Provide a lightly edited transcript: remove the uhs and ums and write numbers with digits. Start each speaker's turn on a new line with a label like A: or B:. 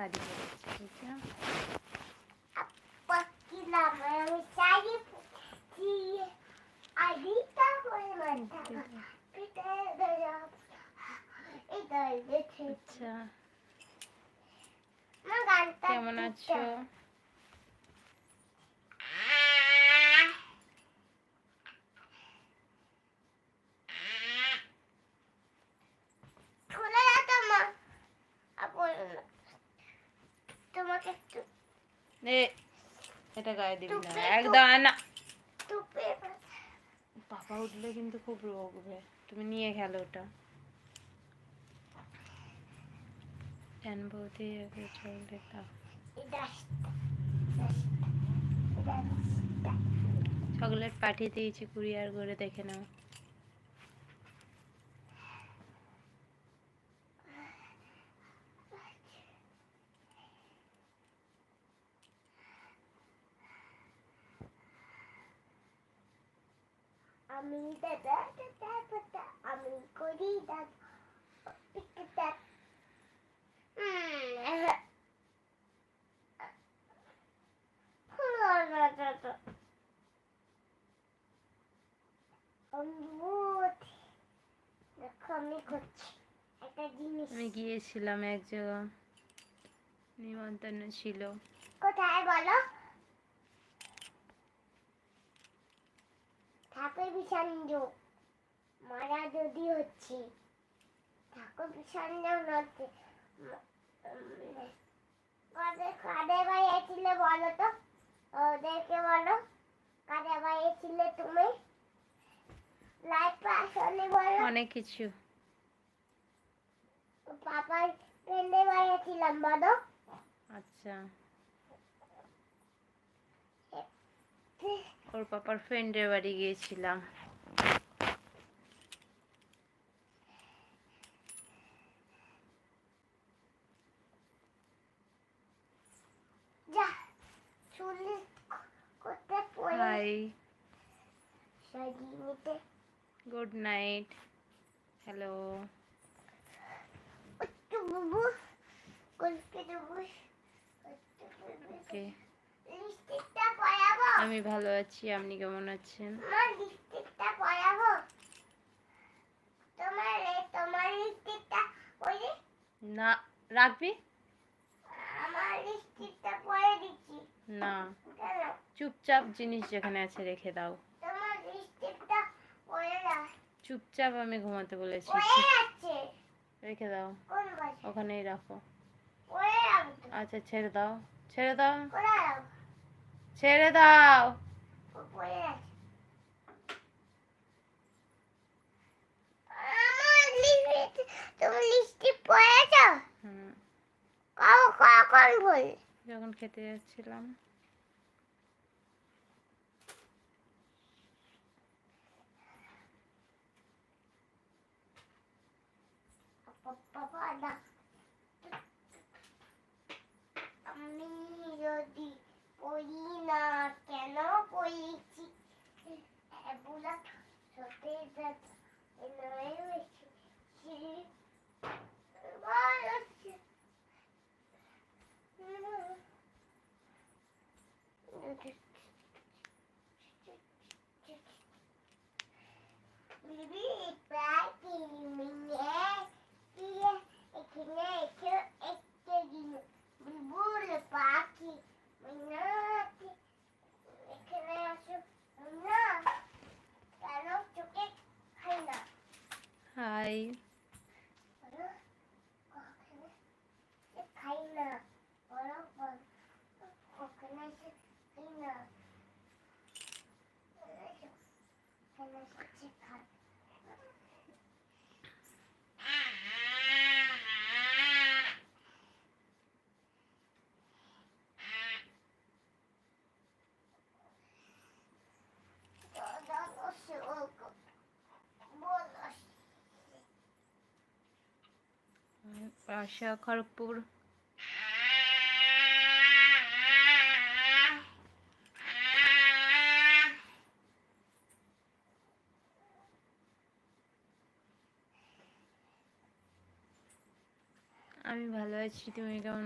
A: শাড়ি পরেছে, বুঝছো? আচ্ছা, কেমন আছো? এটা গায়ে দিবি না একদম না। পাপা উঠলে কিন্তু খুব রোগবে, তুমি নিয়ে খেলো ওটা। ফ্যান বৌদি চল দেখতাম। চকলেট পাঠিয়ে দিয়েছি কুরিয়ার করে, দেখে নাও।
B: আমি দাদা দাদা দাদা আমি করি দাদা
A: আমি গিয়েছিলাম এক জায়গা, নিমন্ত্রণ ছিল।
B: কোথায় বলো? ঠাকুর বিসর্জন মারা যদি হচ্ছে, ঠাকুর বিসর্জন হচ্ছে। কাদের বাড়ি ছিলে বলো তো, ওদেরকে বলো কাদের বাড়ি ছিলে তুমি। লাইফ আসলে বলো
A: অনেক কিছু।
B: পাপার ফ্রেন্ডের বাড়ি ছিলাম বলো।
A: আচ্ছা, ওর পাপার ফ্রেন্ডের বাড়ি গিয়েছিলাম।
B: যা চুল করতে পড়ে
A: হাই,
B: সাজিয়ে নিতে।
A: Good night, hello.
B: বুবু কলকে দেবো।
A: ওকে,
B: লিপস্টিকটা পরাবো।
A: আমি ভালো আছি, আপনি কেমন আছেন?
B: মা লিপস্টিকটা পরাবো। তোমার লিপস্টিকটা পরে
A: না, রাখবি
B: আমার লিপস্টিকটা পরে দিচ্ছি
A: না।
B: কেন?
A: চুপচাপ জিনিস যেখানে আছে রেখে দাও।
B: তোমার লিপস্টিকটা পরে না।
A: চুপচাপ আমি ঘুমাতে বলেছি,
B: পরে আছে
A: রেখে দাও,
B: কোন বাসা?
A: ওখানেই রাখো।
B: পরে রাখবো।
A: আচ্ছা, ছেড়ে দাও, ছেড়ে দাও,
B: কোথায় রাখবো?
A: ছেড়ে দাও।
B: পরে আছে। আমার লিপস্টিক, তুমি লিপস্টিক পরেছো?
A: হুম,
B: কখন ভুল?
A: যখন খেতে যাচ্ছিলাম।
B: আমি যদি পড়ি না কেন পড়েছি এগুলা সত্যি Bibi প্রায় 3 মিনিট দিয়ে এখানে একটা দিন বুলবুল পাখি মিনাতি এখানে আসো না কেন চোখে খাই না।
A: হাই,
B: খাই না বলো ওখানে খাই না খাই।
A: আশা খড়গপুর। আমি ভালো আছি, তুমি কেমন?